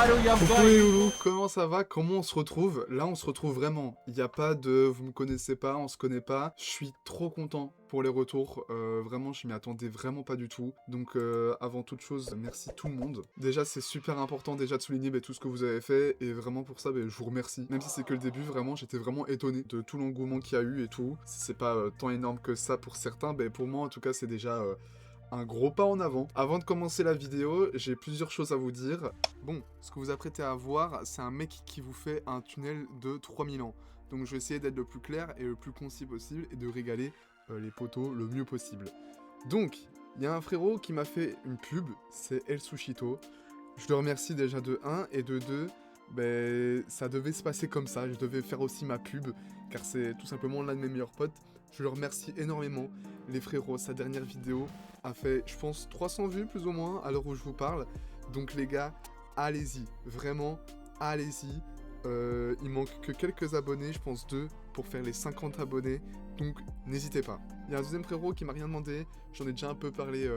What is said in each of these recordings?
Coucou les loulous, comment ça va? Comment on se retrouve? Là on se retrouve vraiment, il n'y a pas de vous me connaissez pas, on se connaît pas. Je suis trop content pour les retours, vraiment je m'y attendais vraiment pas du tout. Donc avant toute chose, merci tout le monde. Déjà c'est super important déjà de souligner tout ce que vous avez fait et vraiment pour ça je vous remercie. Même si c'est que le début, vraiment j'étais vraiment étonné de tout l'engouement qu'il y a eu et tout. Si c'est pas tant énorme que ça pour certains, pour moi en tout cas c'est déjà... un gros pas en avant. Avant de commencer la vidéo, j'ai plusieurs choses à vous dire. Bon, ce que vous apprêtez à voir, c'est un mec qui vous fait un tunnel de 3000 ans. Donc je vais essayer d'être le plus clair et le plus concis possible et de régaler les potos le mieux possible. Donc, il y a un frérot qui m'a fait une pub, c'est El Sushito. Je le remercie déjà de 1 et de 2, ça devait se passer comme ça, je devais faire aussi ma pub, car c'est tout simplement l'un de mes meilleurs potes. Je le remercie énormément. Les frérots, sa dernière vidéo a fait, je pense, 300 vues plus ou moins à l'heure où je vous parle. Donc les gars, allez-y, vraiment, allez-y. Il manque que quelques abonnés, je pense 2, pour faire les 50 abonnés. Donc n'hésitez pas. Il y a un deuxième frérot qui m'a rien demandé, j'en ai déjà un peu parlé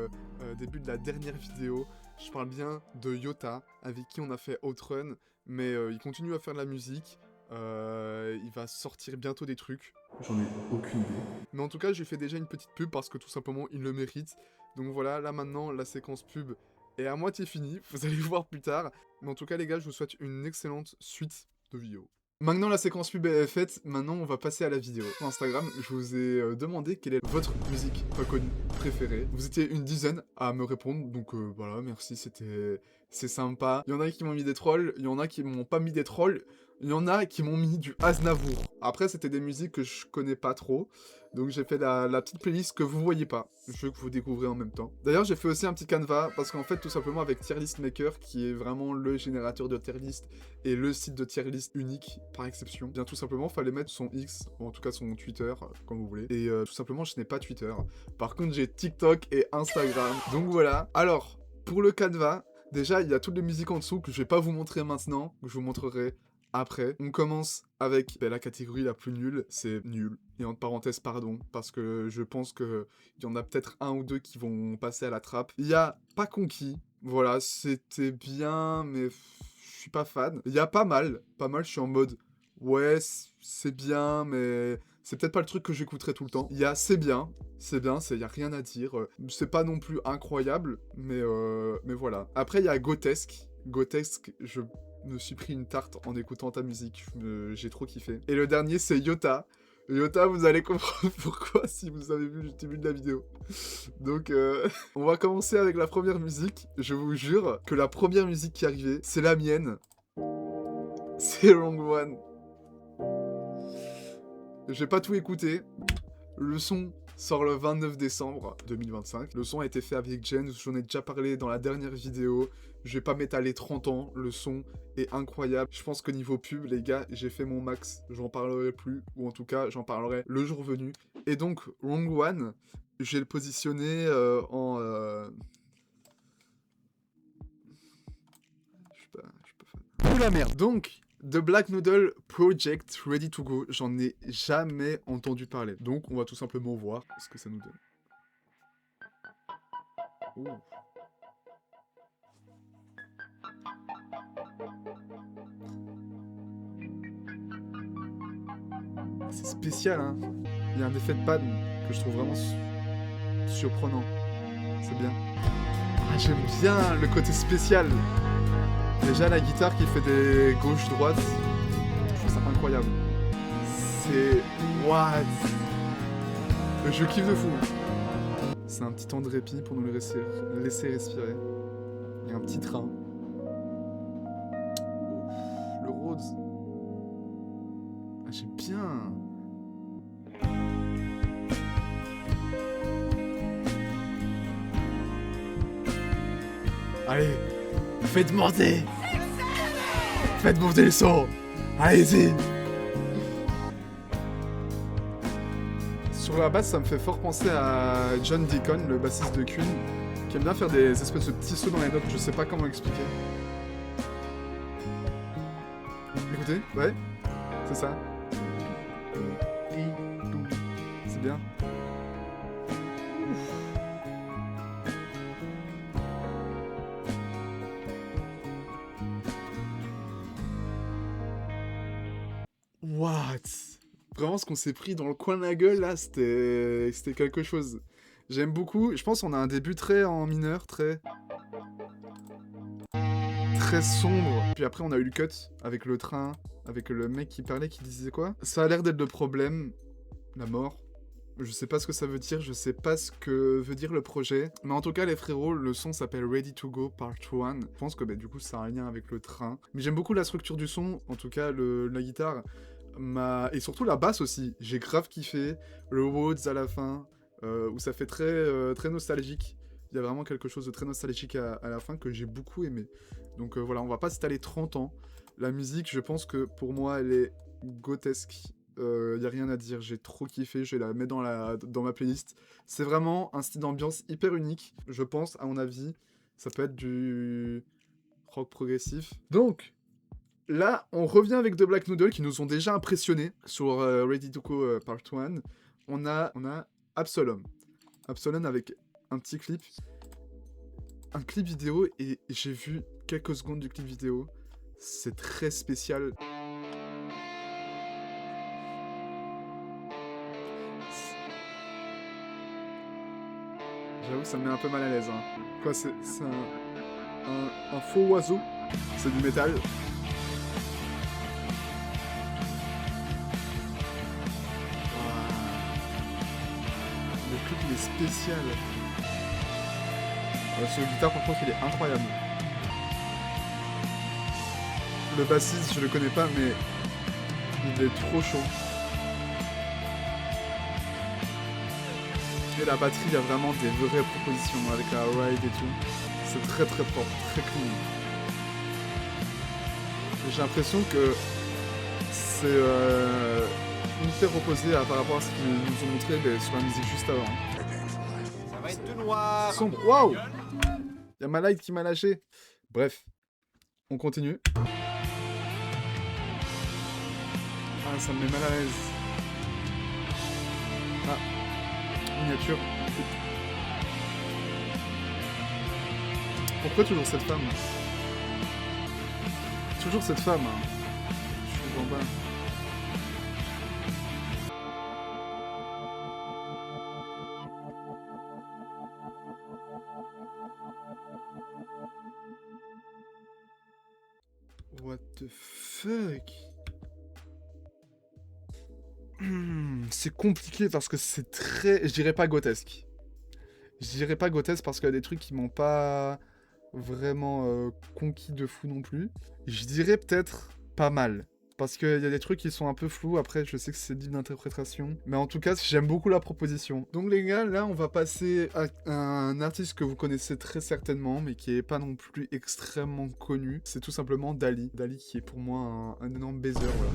début de la dernière vidéo. Je parle bien de Yota, avec qui on a fait Outrun, mais il continue à faire de la musique. Il va sortir bientôt des trucs. J'en ai aucune idée. Mais en tout cas, j'ai fait déjà une petite pub parce que tout simplement, il le mérite. Donc voilà, là maintenant, la séquence pub est à moitié finie. Vous allez voir plus tard. Mais en tout cas, les gars, je vous souhaite une excellente suite de vidéos. Maintenant la séquence pub est faite, maintenant on va passer à la vidéo. Sur Instagram, je vous ai demandé quelle est votre musique reconnue préférée. Vous étiez une dizaine à me répondre, donc voilà, merci, c'est sympa. Il y en a qui m'ont mis des trolls, il y en a qui m'ont pas mis des trolls, il y en a qui m'ont mis du Aznavour. Après, c'était des musiques que je connais pas trop, donc j'ai fait la petite playlist que vous voyez pas. Je veux que vous découvrez en même temps. D'ailleurs, j'ai fait aussi un petit canevas, parce qu'en fait, tout simplement avec Tierlist Maker, qui est vraiment le générateur de tier list et le site de tier list unique par exception, bien tout simplement, fallait mettre son X, ou en tout cas son Twitter, comme vous voulez. Et tout simplement, je n'ai pas Twitter. Par contre, j'ai TikTok et Instagram. Donc voilà. Alors, pour le canevas, déjà, il y a toutes les musiques en dessous que je vais pas vous montrer maintenant, que je vous montrerai après. On commence avec la catégorie la plus nulle, c'est nul. Et entre parenthèses, pardon, parce que je pense qu'il y en a peut-être un ou deux qui vont passer à la trappe. Il y a Pas Conquis, voilà, c'était bien, mais je suis pas fan. Il y a Pas Mal, je suis en mode, ouais, c'est bien, mais c'est peut-être pas le truc que j'écouterai tout le temps. Il y a C'est bien, il y a rien à dire. C'est pas non plus incroyable, mais voilà. Après, il y a Grotesque, je me suis pris une tarte en écoutant ta musique, j'ai trop kiffé. Et le dernier, c'est Yota. Yota, vous allez comprendre pourquoi si vous avez vu le début de la vidéo. Donc, on va commencer avec la première musique. Je vous jure que la première musique qui est arrivée, c'est la mienne. C'est Wrong One. J'ai pas tout écouté. Le son sort le 29 décembre 2025. Le son a été fait avec Jen, j'en ai déjà parlé dans la dernière vidéo. Je vais pas m'étaler 30 ans, le son est incroyable. Je pense que niveau pub, les gars, j'ai fait mon max. J'en parlerai plus, ou en tout cas, j'en parlerai le jour venu. Et donc, Wrong One, je vais le positionner en... Je suis pas fan. Ouh la merde. Donc, The Black Noodle Project Ready to Go, j'en ai jamais entendu parler. Donc, on va tout simplement voir ce que ça nous donne. Ouh. C'est spécial, hein. Il y a un effet de panne que je trouve vraiment surprenant. C'est bien. Ah, j'aime bien le côté spécial. Déjà, la guitare qui fait des gauches-droites, je trouve ça incroyable. C'est... What? Je kiffe de fou. C'est un petit temps de répit pour nous laisser respirer. Il y a un petit train. Le Rhodes. Ah, j'aime bien. Allez, faites monter. Faites monter le son. Allez-y. Sur la basse, ça me fait fort penser à John Deacon, le bassiste de Queen, qui aime bien faire des espèces de petits sauts dans les notes, je sais pas comment expliquer. Écoutez, ouais, c'est ça. C'est bien. What? Vraiment, ce qu'on s'est pris dans le coin de la gueule, là, c'était quelque chose. J'aime beaucoup. Je pense qu'on a un début très en mineur, très sombre. Puis après, on a eu le cut avec le train, avec le mec qui parlait, qui disait quoi? Ça a l'air d'être le problème, la mort. Je sais pas ce que ça veut dire, je sais pas ce que veut dire le projet. Mais en tout cas, les frérots, le son s'appelle Ready to Go Part 1. Je pense que bah, du coup, ça a un lien avec le train. Mais j'aime beaucoup la structure du son, en tout cas, la guitare. Et surtout la basse aussi. J'ai grave kiffé. Le Woods à la fin, où ça fait très nostalgique. Il y a vraiment quelque chose de très nostalgique à la fin que j'ai beaucoup aimé. Donc voilà, on va pas s'étaler 30 ans. La musique, je pense que pour moi, elle est grotesque. Y a rien à dire, j'ai trop kiffé, je vais la mettre dans ma playlist. C'est vraiment un style d'ambiance hyper unique, je pense, à mon avis. Ça peut être du rock progressif. Donc, là, on revient avec The Black Noodle qui nous ont déjà impressionnés sur Ready to Go Part 1. On a Absolom. Absolom avec un petit clip. Un clip vidéo, et j'ai vu quelques secondes du clip vidéo. C'est très spécial. J'avoue que ça me met un peu mal à l'aise. Hein. Quoi, c'est un faux oiseau. C'est du métal. Le clip, il est spécial. Sur le guitare, par contre, il est incroyable. Le bassiste, je le connais pas, mais il est trop chaud. Et la batterie, il y a vraiment des vraies propositions avec la ride et tout. C'est très propre, très clean. J'ai l'impression que c'est hyper opposé par rapport à ce qu'ils nous ont montré sur la musique juste avant. Ça va être tout noir. Sombre, waouh! Il y a ma light qui m'a lâché. Bref, on continue. Ah, ça me met mal à l'aise. Ah. Miniature. Pourquoi toujours cette femme? Toujours cette femme. Hein. Je comprends pas. What the fuck? C'est compliqué parce que c'est très... Je dirais pas grotesque. Je dirais pas grotesque parce qu'il y a des trucs qui m'ont pas vraiment conquis de fou non plus. Je dirais peut-être pas mal. Parce qu'il y a des trucs qui sont un peu flous. Après, je sais que c'est libre d'interprétation. Mais en tout cas, j'aime beaucoup la proposition. Donc les gars, là, on va passer à un artiste que vous connaissez très certainement, mais qui est pas non plus extrêmement connu. C'est tout simplement Dali. Dali qui est pour moi un énorme baiser, voilà.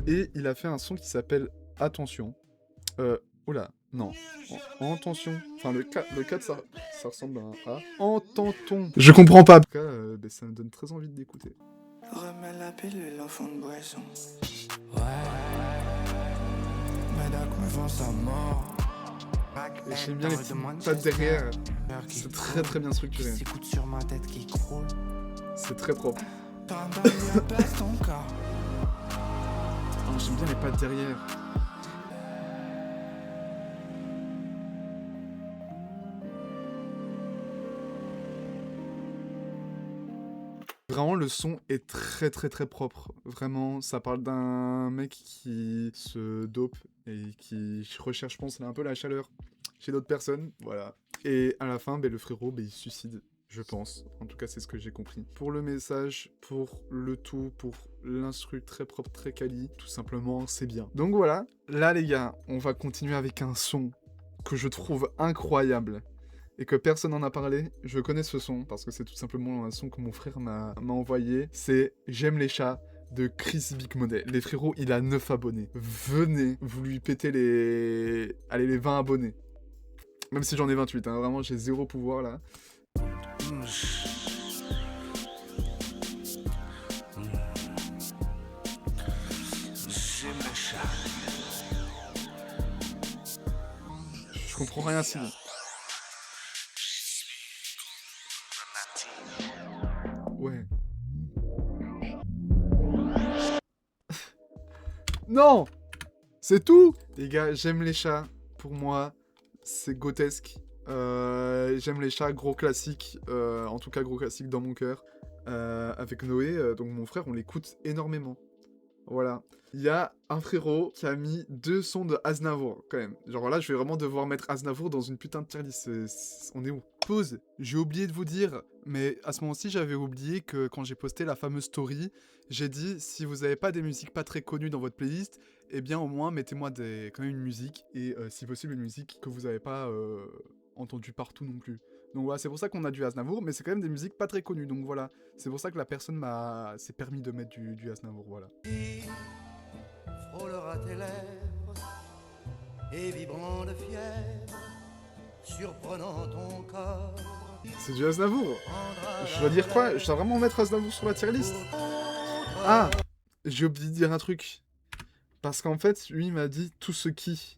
Et il a fait un son qui s'appelle Attention. Oula, non. Attention. Enfin, le 4, ça ressemble à un A. Entend-on. Je comprends pas. En tout cas, ça me donne très envie d'écouter. Remets la pilule au fond de boisson. Ouais. Médac me vend sa mort. Et j'aime bien les petites pattes derrière. C'est très bien structuré. Sur ma tête qui croule. C'est très propre. Ton corps. Oh, j'aime bien les pattes derrière. Vraiment, le son est très propre. Vraiment, ça parle d'un mec qui se dope et qui recherche, je pense, un peu la chaleur chez d'autres personnes. Voilà. Et à la fin, le frérot, il se suicide, je pense. En tout cas, c'est ce que j'ai compris. Pour le message, pour le tout, pour l'instru très propre, très quali, tout simplement, c'est bien. Donc voilà. Là, les gars, on va continuer avec un son que je trouve incroyable. Et que personne n'en a parlé. Je connais ce son, parce que c'est tout simplement un son que mon frère m'a envoyé. C'est J'aime les chats de Chris Big Money. Les frérots, il a 9 abonnés. Venez, vous lui pétez les 20 abonnés. Même si j'en ai 28, hein, vraiment, j'ai zéro pouvoir, là. Je comprends rien sinon. Ouais. Non! C'est tout! Les gars, j'aime les chats. Pour moi, c'est grotesque. J'aime les chats, gros classique. En tout cas, gros classique dans mon cœur. Avec Noé, donc mon frère, on l'écoute énormément. Voilà. Il y a un frérot qui a mis 2 sons de Aznavour, quand même. Genre là, je vais vraiment devoir mettre Aznavour dans une putain de tier list. On est où? Pause. J'ai oublié de vous dire, mais à ce moment-ci, j'avais oublié que quand j'ai posté la fameuse story, j'ai dit, si vous n'avez pas des musiques pas très connues dans votre playlist, eh bien au moins, mettez-moi quand même une musique, et si possible, une musique que vous n'avez pas entendue partout non plus. Donc voilà, c'est pour ça qu'on a du Aznavour, mais c'est quand même des musiques pas très connues, donc voilà. C'est pour ça que la personne s'est permis de mettre du Aznavour, voilà. Frôlera tes lèvres et vibrant de fièvre, surprenant ton corps. C'est du Aznavour. Je dois dire quoi? Je dois vraiment mettre Aznavour sur la tier list? Ah! J'ai oublié de dire un truc. Parce qu'en fait, lui, il m'a dit tout ce qui.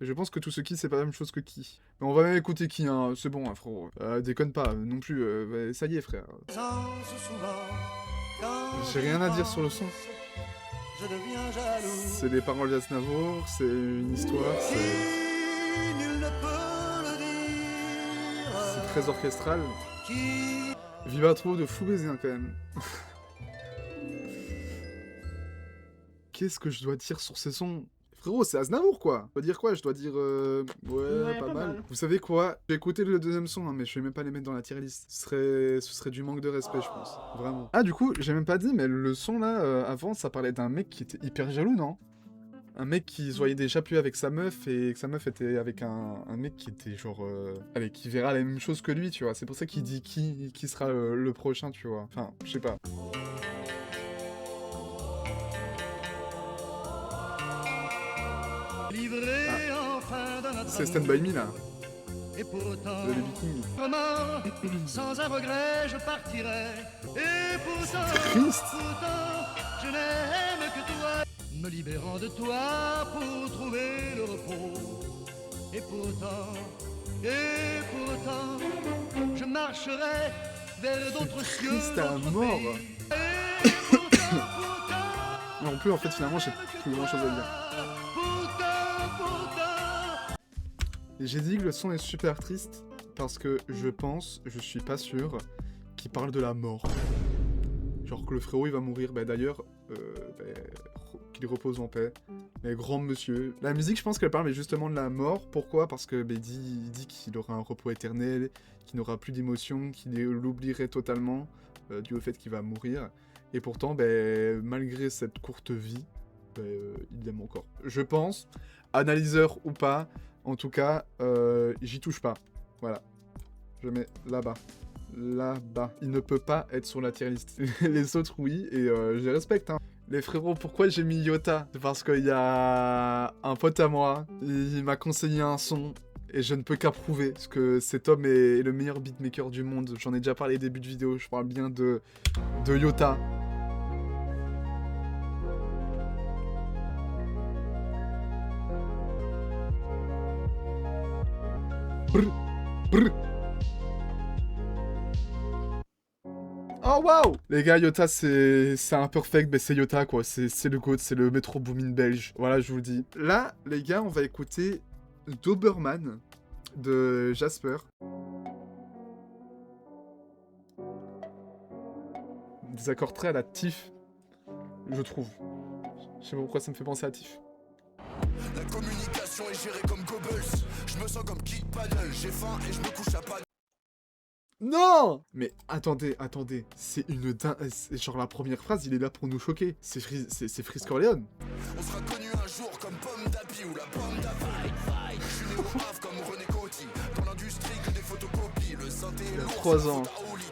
Je pense que tout ce qui, c'est pas la même chose que qui. Mais on va même écouter qui, hein. C'est bon, hein, frérot. Déconne pas, non plus. Ça y est, frère. J'ai rien à dire sur le son. C'est des paroles d'Aznavour, c'est une histoire, c'est très orchestral. Vivatro de fou baiser, hein, quand même. Qu'est-ce que je dois dire sur ces sons? Frérot, c'est Aznavour, quoi. Je dois dire quoi? Je dois dire... Ouais, pas mal. Vous savez quoi? J'ai écouté le deuxième son, hein, mais je vais même pas les mettre dans la tier list. Ce serait du manque de respect, je pense. Vraiment. Ah, du coup, j'ai même pas dit, mais le son, là, avant, ça parlait d'un mec qui était hyper jaloux, non? Un mec qui se voyait déjà plus avec sa meuf, et que sa meuf était avec un mec qui était genre... Allez, qui verra la même chose que lui, tu vois. C'est pour ça qu'il dit qui sera le prochain, tu vois. Enfin, je sais pas. C'est Stand By Me, là. Et pourtant, de les Vikings. sans un regret, je partirai. Et pourtant, Triste. je n'aime que toi, me libérant de toi pour trouver le repos. Et pourtant, je marcherai vers d'autres cieux. Triste à mort. Non plus, en fait, finalement, j'ai plus grand chose à dire. J'ai dit que le son est super triste parce que je suis pas sûr, qu'il parle de la mort. Genre que le frérot il va mourir. Bah d'ailleurs, qu'il repose en paix. Mais grand monsieur. La musique, je pense qu'elle parle mais justement de la mort. Pourquoi? Parce que il dit qu'il aura un repos éternel, qu'il n'aura plus d'émotions, qu'il l'oublierait totalement dû au fait qu'il va mourir. Et pourtant, malgré cette courte vie, il l'aime encore. Je pense, analyseur ou pas, en tout cas, j'y touche pas. Voilà. Je mets là-bas. Là-bas. Il ne peut pas être sur la tier list. Les autres, oui, et je les respecte, hein. Les frérots, pourquoi j'ai mis Yota? Parce qu'il y a un pote à moi, il m'a conseillé un son, et je ne peux qu'approuver, parce que cet homme est le meilleur beatmaker du monde. J'en ai déjà parlé début de vidéo, je parle bien de Yota. Brr, brr. Oh waouh! Les gars, Yota c'est un perfect, mais c'est Yota quoi, c'est le GOAT, c'est le Metro Boomin belge. Voilà, je vous le dis. Là, les gars, on va écouter Doberman de Jasper. Des accords très à la Tiff, je trouve. Je sais pas pourquoi ça me fait penser à Tiff. La communication est gérée comme Goebbels. Je me sens comme Kid Paddle. J'ai faim et je me couche à pas. Non! Mais attendez, c'est une genre la première phrase, il est là pour nous choquer. C'est Freeze Corleone. On sera connu un jour comme Pomme d'Api ou la Pomme d'Api. Je suis né au Havre comme René Coty. Dans l'industrie que des photocopies. Le synthé est Il y a lourd, 3 ans.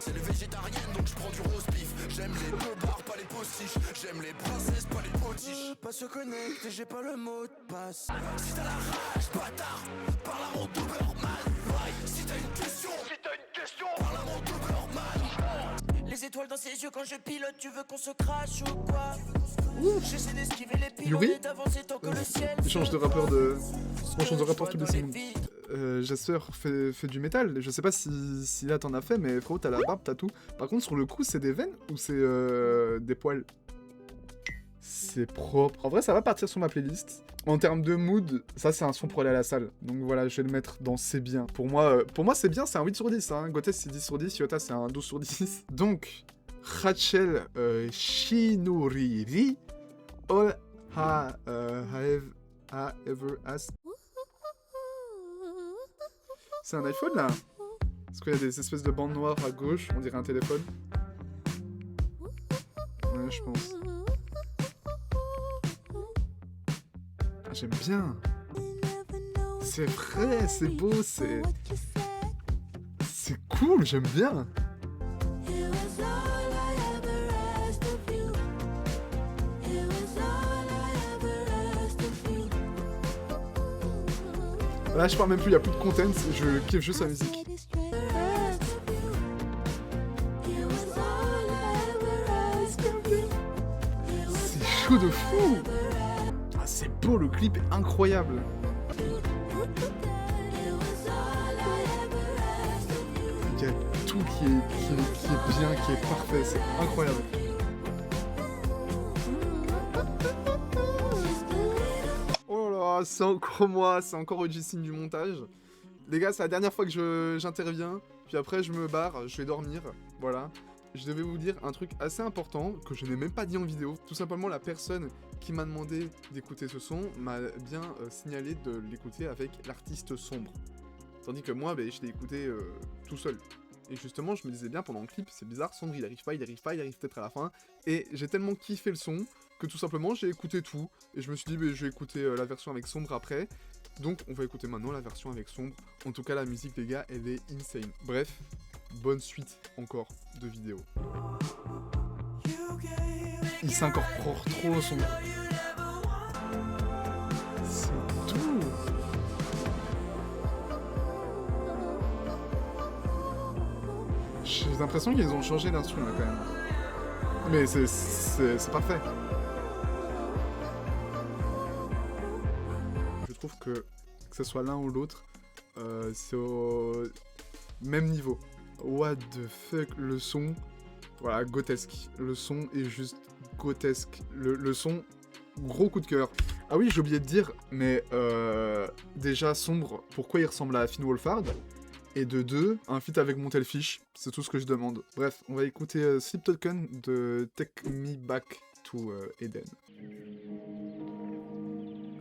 c'est les végétariennes donc je prends du roast beef. J'aime les deux bars, pas les postiches. J'aime les princesses, pas les potiches. Pas se connecter, j'ai pas le mot de passe. Si t'as la rage, bâtard, parle à mon Doberman. Si t'as une question, parle à mon Doberman. Les étoiles dans ses yeux quand je pilote, tu veux qu'on se crache ou quoi? J'essaie d'esquiver les pilotes Yuri et d'avancer tant que le ciel. Il change de rappeur on change de rappeur tous les secondes. Jasper fait du métal. Je sais pas si là t'en as fait, mais frérot, t'as la barbe, t'as tout. Par contre, sur le cou, c'est des veines ou c'est des poils? C'est propre. En vrai, ça va partir sur ma playlist. En termes de mood, ça, c'est un son pour aller à la salle. Donc voilà, je vais le mettre dans C'est bien. Pour moi c'est bien, c'est un 8 sur 10. Hein. Gotes, c'est 10 sur 10. Yota, c'est un 12 sur 10. Donc, Rachel Shinuriri, All I Ever Asked. C'est un iPhone, là? Parce qu'il y a des espèces de bandes noires à gauche, on dirait un téléphone. Ouais, je pense. Ah, j'aime bien. C'est vrai, c'est beau, c'est cool, j'aime bien. Là, je parle même plus, il n'y a plus de content, je kiffe juste la musique. C'est chaud de fou. Ah, c'est beau, le clip est incroyable. Il y a tout qui est bien, qui est parfait, c'est incroyable. C'est encore moi, c'est encore OG signe du montage. Les gars, c'est la dernière fois que j'interviens, puis après je me barre, je vais dormir, voilà. Je devais vous dire un truc assez important, que je n'ai même pas dit en vidéo. Tout simplement, la personne qui m'a demandé d'écouter ce son m'a bien signalé de l'écouter avec l'artiste Sombre. Tandis que moi, je l'ai écouté tout seul. Et justement, je me disais bien pendant le clip, c'est bizarre, Sombre il arrive peut-être à la fin. Et j'ai tellement kiffé le son que tout simplement j'ai écouté tout. Et je me suis dit, je vais écouter la version avec Sombre après. Donc on va écouter maintenant la version avec Sombre. En tout cas, la musique, les gars, elle est insane. Bref, bonne suite encore de vidéos. Il s'incorpore trop au son. C'est tout. J'ai l'impression qu'ils ont changé d'instrument là quand même. Mais c'est parfait. Je trouve que ce soit l'un ou l'autre, c'est au même niveau. What the fuck, le son, voilà, grotesque. Le son est juste grotesque. Le son, gros coup de cœur. Ah oui, j'ai oublié de dire, mais déjà, Sombre, pourquoi il ressemble à Finn Wolfhard? Et de 2, un feat avec Montelfish, c'est tout ce que je demande. Bref, on va écouter Sleep Token de Take Me Back to Eden.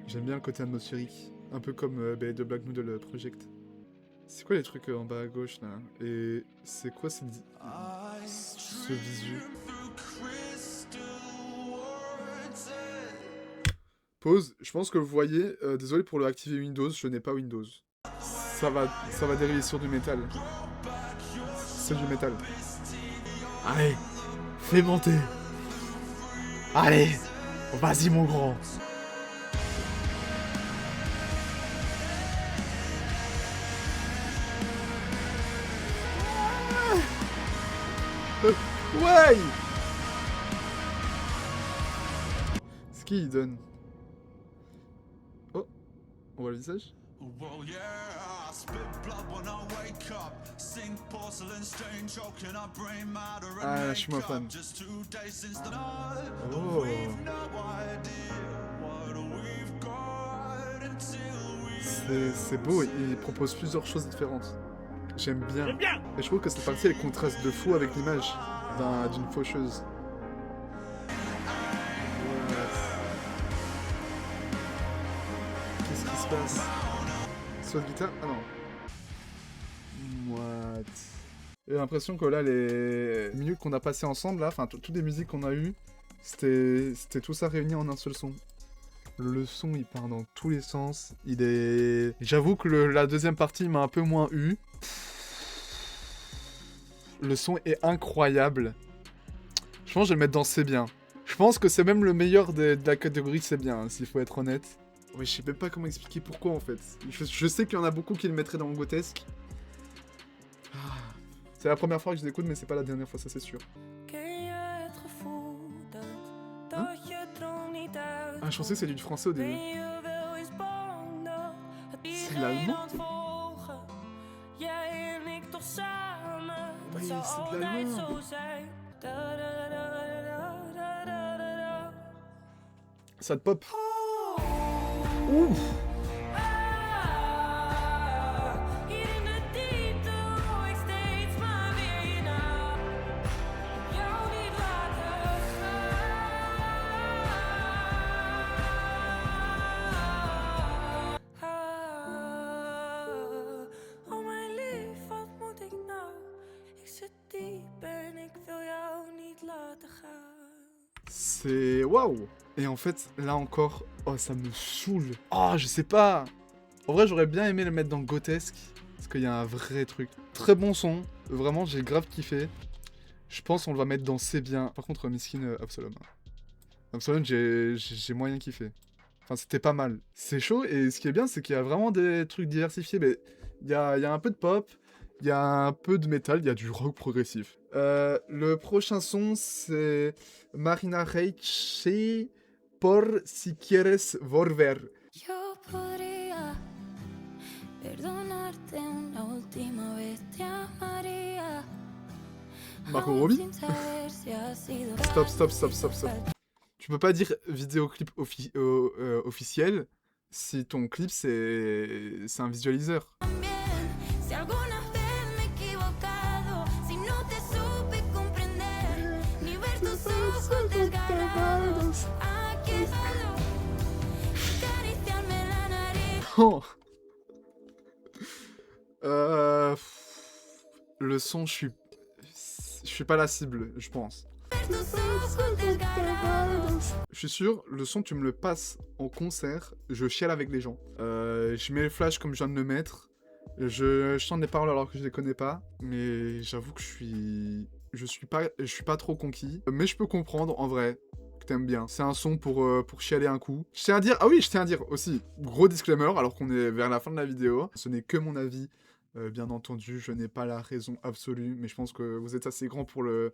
J'aime bien le côté atmosphérique, un peu comme The Black Noodle Project. C'est quoi les trucs en bas à gauche là? Et c'est quoi ce visu? Pause, je pense que vous voyez, désolé pour le activer Windows, je n'ai pas Windows. Ça va dériver sur du métal. C'est du métal. Allez, fais monter. Allez, vas-y mon grand. Ouais. C'est qui il donne? Oh, on voit le visage? Ah, je suis moins fan. Oh. C'est beau, il propose plusieurs choses différentes. J'aime bien. Et je trouve que cette partie elle contraste de fou avec l'image d'une faucheuse. Qu'est-ce qui se passe? Soit de guitare? Ah non. What? J'ai l'impression que là, les minutes qu'on a passées ensemble, là, enfin, toutes les musiques qu'on a eues, c'était tout ça réuni en un seul son. Le son, il part dans tous les sens. Il est... J'avoue que la deuxième partie m'a un peu moins eu. Le son est incroyable. Je pense que je vais le mettre dans C'est bien. Je pense que c'est même le meilleur de la catégorie C'est bien, hein, s'il faut être honnête. Ouais, je sais même pas comment expliquer pourquoi en fait. Je sais qu'il y en a beaucoup qui le mettraient dans le grotesque. C'est la première fois que je l'écoute, mais c'est pas la dernière fois, ça c'est sûr. Hein? Ah, je pensais que c'était du français au début. C'est l'allemand? Oui, c'est de l'allemand. Ça te pop. Ouf. Hier in de diepte hoor ik steeds maar weer naar. Jou niet laten gaan. Oh mijn lief, wat moet ik nou? Ik zit diep en ik wil jou niet laten gaan. C'est waouh. Et en fait, là encore, oh ça me saoule. Oh, je sais pas. En vrai, j'aurais bien aimé le mettre dans Grotesque parce qu'il y a un vrai truc. Très bon son. Vraiment, j'ai grave kiffé. Je pense qu'on le va mettre dans C'est bien. Par contre, Miskin Absalom. Absalom, j'ai moyen kiffé. Enfin, c'était pas mal. C'est chaud et ce qui est bien, c'est qu'il y a vraiment des trucs diversifiés. Mais il y a un peu de pop. Il y a un peu de métal, il y a du rock progressif. Le prochain son, c'est Marina Reich, Por si quieres volver. Yo podría perdonarte una última vez, te amaría. Margot Aún Robbie. sin saber si ha sido Stop. Tu peux pas dire vidéoclip officiel si ton clip c'est un visualiseur. También, si alguna vez me he equivocado, si no te supe comprender, ni ver tus ojos desgarrados, aquí estando, acariciarme la nariz. Oh. Le son, je suis pas la cible, je pense. Ver tus ojos desgarrados. Je suis sûr, le son, tu me le passes en concert, je chiale avec les gens. Je mets le flash comme je viens de le mettre. Je chante des paroles alors que je les connais pas. Mais j'avoue que je suis pas trop conquis. Mais je peux comprendre, en vrai, que t'aimes bien. C'est un son pour chialer un coup. Je tiens à dire, ah oui, je tiens à dire aussi, gros disclaimer, alors qu'on est vers la fin de la vidéo. Ce n'est que mon avis, bien entendu. Je n'ai pas la raison absolue, mais je pense que vous êtes assez grand pour le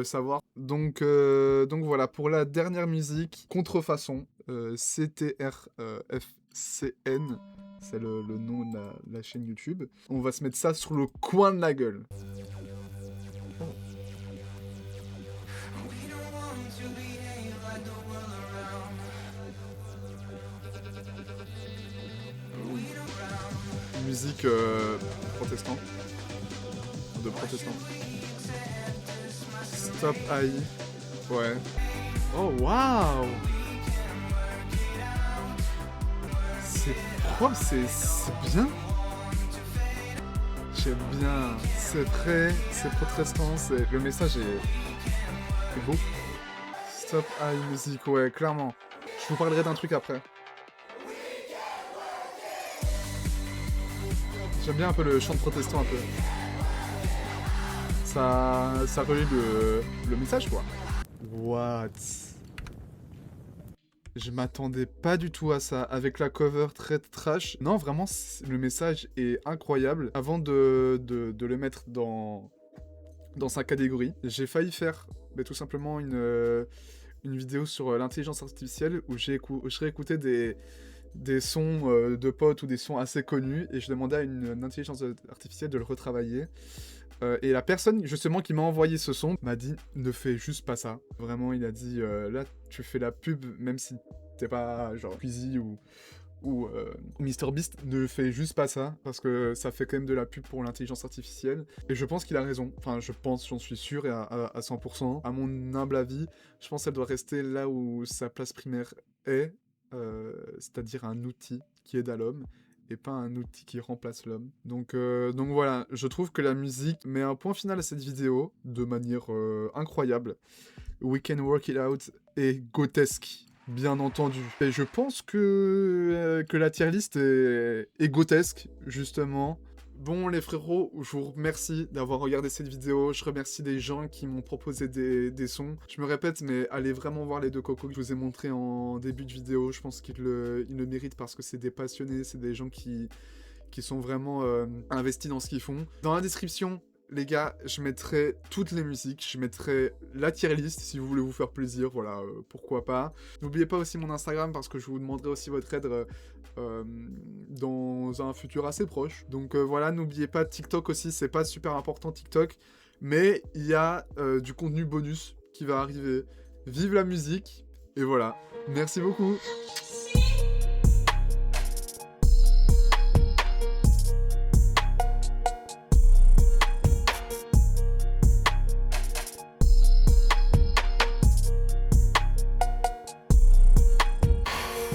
savoir. Donc voilà, pour la dernière musique, Contrefaçon, CTRFCN, c'est le nom de la chaîne YouTube. On va se mettre ça sur le coin de la gueule. Musique protestant. De protestant. Stop AI. Ouais. Oh waouh. C'est propre, c'est bien. J'aime bien. C'est protestant, le message est beau. Stop AI musique, ouais, clairement. Je vous parlerai d'un truc après. J'aime bien un peu le chant protestant un peu. Ça relie le message, quoi. What? Je m'attendais pas du tout à ça. Avec la cover très trash. Non, vraiment, le message est incroyable. Avant de le mettre dans sa catégorie, j'ai failli faire tout simplement une vidéo sur l'intelligence artificielle où je réécoutais des sons de potes ou des sons assez connus et je demandais à une intelligence artificielle de le retravailler. Et la personne justement qui m'a envoyé ce son m'a dit ne fais juste pas ça. Vraiment, il a dit là tu fais la pub même si t'es pas genre Squeezie ou MrBeast, ne fais juste pas ça parce que ça fait quand même de la pub pour l'intelligence artificielle. Et je pense qu'il a raison. Enfin, j'en suis sûr et à 100%. À mon humble avis, je pense qu'elle doit rester là où sa place primaire est, c'est-à-dire un outil qui aide à l'homme. Et pas un outil qui remplace l'homme. Donc voilà, je trouve que la musique met un point final à cette vidéo de manière incroyable. We Can Work It Out est grotesque, bien entendu. Et je pense que la tier list est grotesque, justement. Bon les frérots, je vous remercie d'avoir regardé cette vidéo, je remercie des gens qui m'ont proposé des sons. Je me répète, mais allez vraiment voir les deux cocos que je vous ai montrés en début de vidéo, je pense qu'ils le méritent parce que c'est des passionnés, c'est des gens qui sont vraiment investis dans ce qu'ils font. Dans la description, les gars, je mettrai toutes les musiques, je mettrai la tier list si vous voulez vous faire plaisir, voilà, pourquoi pas. N'oubliez pas aussi mon Instagram parce que je vous demanderai aussi votre aide dans un futur assez proche. Donc voilà, n'oubliez pas TikTok aussi, c'est pas super important TikTok, mais il y a du contenu bonus qui va arriver. Vive la musique Et voilà. Merci beaucoup.